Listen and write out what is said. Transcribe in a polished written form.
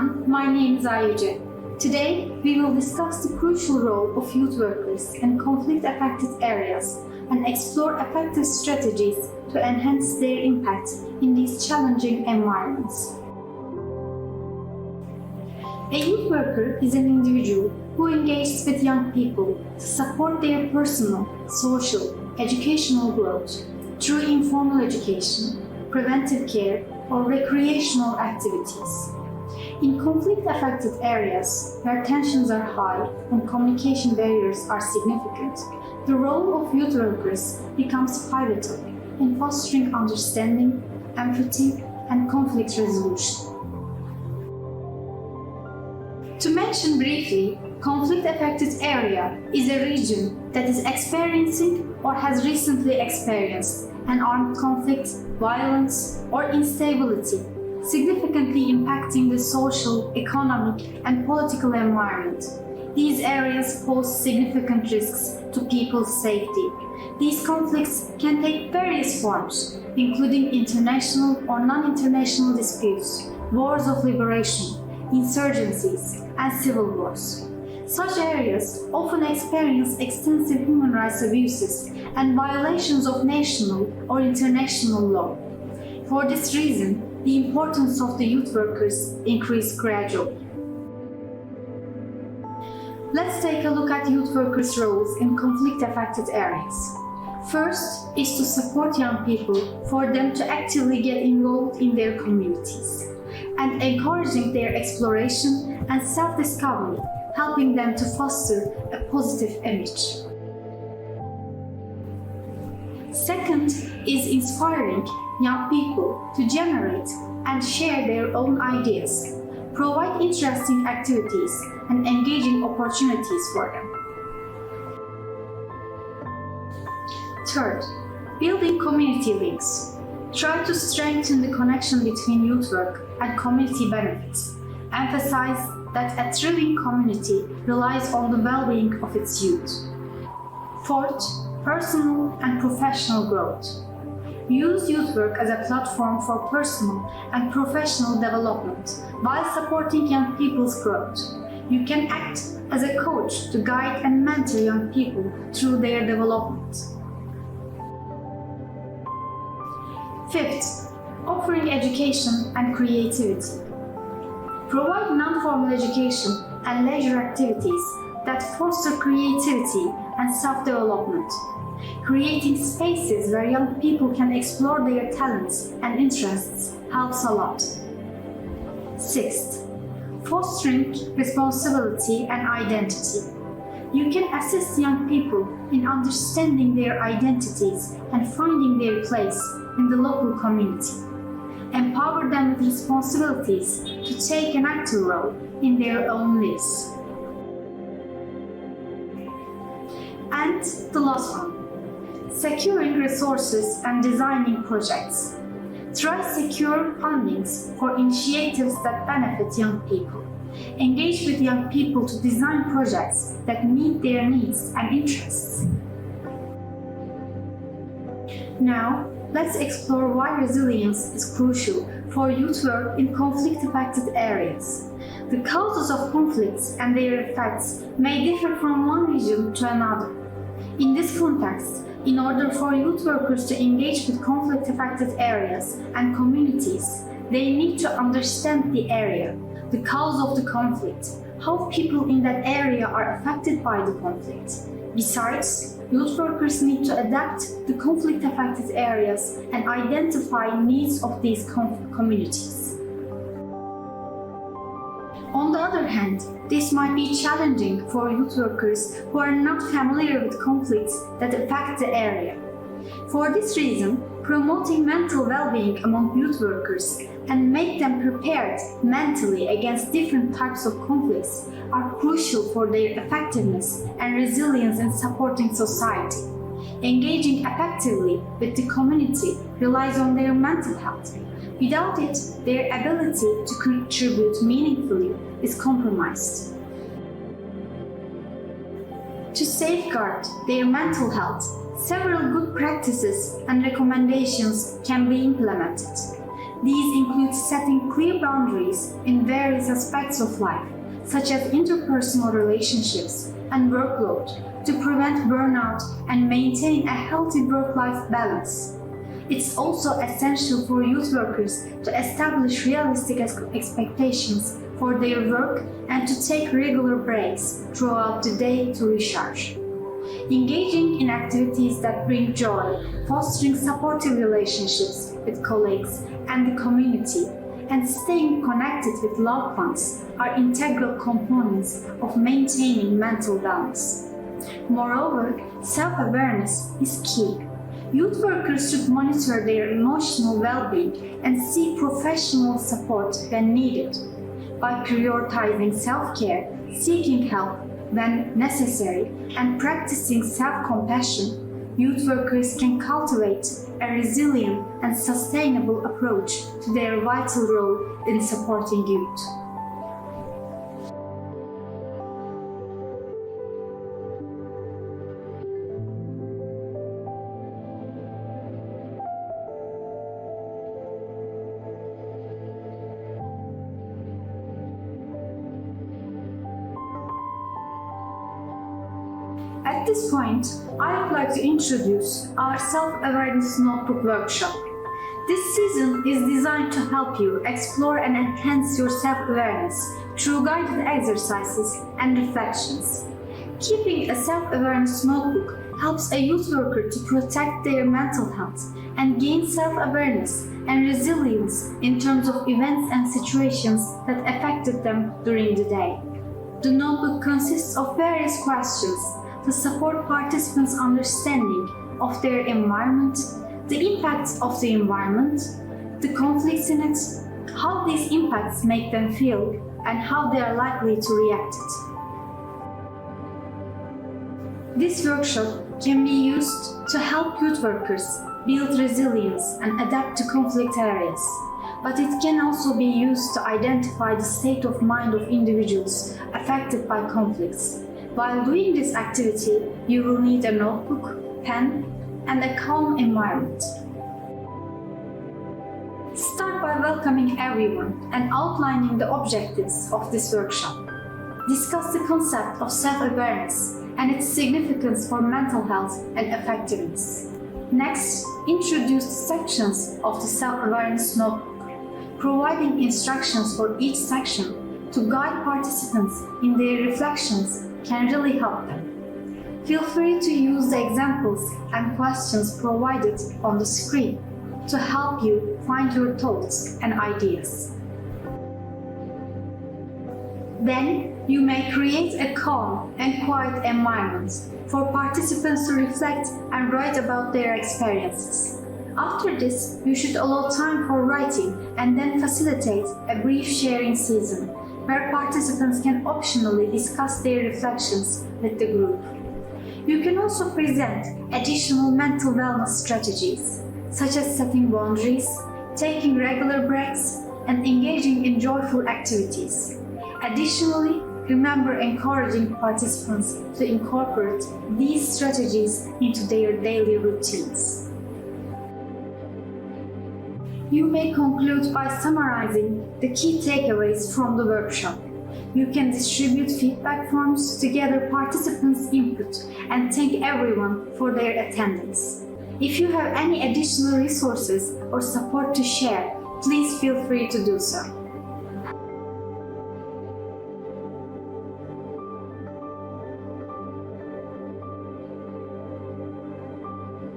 everyone, my name is EIG. Today, we will discuss the crucial role of youth workers in conflict-affected areas and explore effective strategies to enhance their impact in these challenging environments. A youth worker is an individual who engages with young people to support their personal, social, educational growth through informal education, preventive care, or recreational activities. In conflict-affected areas where tensions are high and communication barriers are significant, the role of youth workers becomes pivotal in fostering understanding, empathy, and conflict resolution. To mention briefly, conflict-affected area is a region that is experiencing or has recently experienced an armed conflict, violence, or instability, significantly impacting the social, economic, and political environment. These areas pose significant risks to people's safety. These conflicts can take various forms, including international or non-international disputes, wars of liberation, insurgencies, and civil wars. Such areas often experience extensive human rights abuses and violations of national or international law. For this reason, the importance of the youth workers increased gradually. Let's take a look at youth workers' roles in conflict-affected areas. First is to support young people for them to actively get involved in their communities, and encouraging their exploration and self-discovery, helping them to foster a positive image. Second is inspiring young people to generate and share their own ideas, provide interesting activities and engaging opportunities for them. Third, building community links. Try to strengthen the connection between youth work and community benefits. Emphasize that a thriving community relies on the well-being of its youth. Fourth, personal and professional growth. Use youth work as a platform for personal and professional development while supporting young people's growth. You can act as a coach to guide and mentor young people through their development. Fifth, offering education and creativity. Provide non-formal education and leisure activities that foster creativity and self-development. Creating spaces where young people can explore their talents and interests helps a lot. Sixth, fostering responsibility and identity. You can assist young people in understanding their identities and finding their place in the local community. Empower them with responsibilities to take an active role in their own lives. And the last one, securing resources and designing projects. Try secure fundings for initiatives that benefit young people. Engage with young people to design projects that meet their needs and interests. Now, let's explore why resilience is crucial for youth work in conflict-affected areas. The causes of conflicts and their effects may differ from one region to another. In this context, in order for youth workers to engage with conflict-affected areas and communities, they need to understand the area, the cause of the conflict, how people in that area are affected by the conflict. Besides, youth workers need to adapt the conflict-affected areas and identify needs of these communities. On the other hand, this might be challenging for youth workers who are not familiar with conflicts that affect the area. For this reason, promoting mental well-being among youth workers and make them prepared mentally against different types of conflicts are crucial for their effectiveness and resilience in supporting society. Engaging effectively with the community relies on their mental health. Without it, their ability to contribute meaningfully is compromised. To safeguard their mental health, several good practices and recommendations can be implemented. These include setting clear boundaries in various aspects of life, such as interpersonal relationships and workload, to prevent burnout and maintain a healthy work-life balance. It's also essential for youth workers to establish realistic expectations for their work and to take regular breaks throughout the day to recharge. Engaging in activities that bring joy, fostering supportive relationships with colleagues and the community, and staying connected with loved ones are integral components of maintaining mental balance. Moreover, self-awareness is key. Youth workers should monitor their emotional well-being and seek professional support when needed. By prioritizing self-care, seeking help when necessary, and practicing self-compassion, youth workers can cultivate a resilient and sustainable approach to their vital role in supporting youth. At this point, I would like to introduce our Self-Awareness Notebook workshop. This season is designed to help you explore and enhance your self-awareness through guided exercises and reflections. Keeping a self-awareness notebook helps a youth worker to protect their mental health and gain self-awareness and resilience in terms of events and situations that affected them during the day. The notebook consists of various questions to support participants' understanding of their environment, the impacts of the environment, the conflicts in it, how these impacts make them feel, and how they are likely to react it. This workshop can be used to help youth workers build resilience and adapt to conflict areas, but it can also be used to identify the state of mind of individuals affected by conflicts. While doing this activity, you will need a notebook, pen, and a calm environment. Start by welcoming everyone and outlining the objectives of this workshop. Discuss the concept of self-awareness and its significance for mental health and effectiveness. Next, introduce the sections of the self-awareness notebook, providing instructions for each section to guide participants in their reflections can really help them. Feel free to use the examples and questions provided on the screen to help you find your thoughts and ideas. Then, you may create a calm and quiet environment for participants to reflect and write about their experiences. After this, you should allow time for writing and then facilitate a brief sharing season, where participants can optionally discuss their reflections with the group. You can also present additional mental wellness strategies, such as setting boundaries, taking regular breaks, and engaging in joyful activities. Additionally, remember encouraging participants to incorporate these strategies into their daily routines. You may conclude by summarizing the key takeaways from the workshop. You can distribute feedback forms to gather participants' input and thank everyone for their attendance. If you have any additional resources or support to share, please feel free to do so.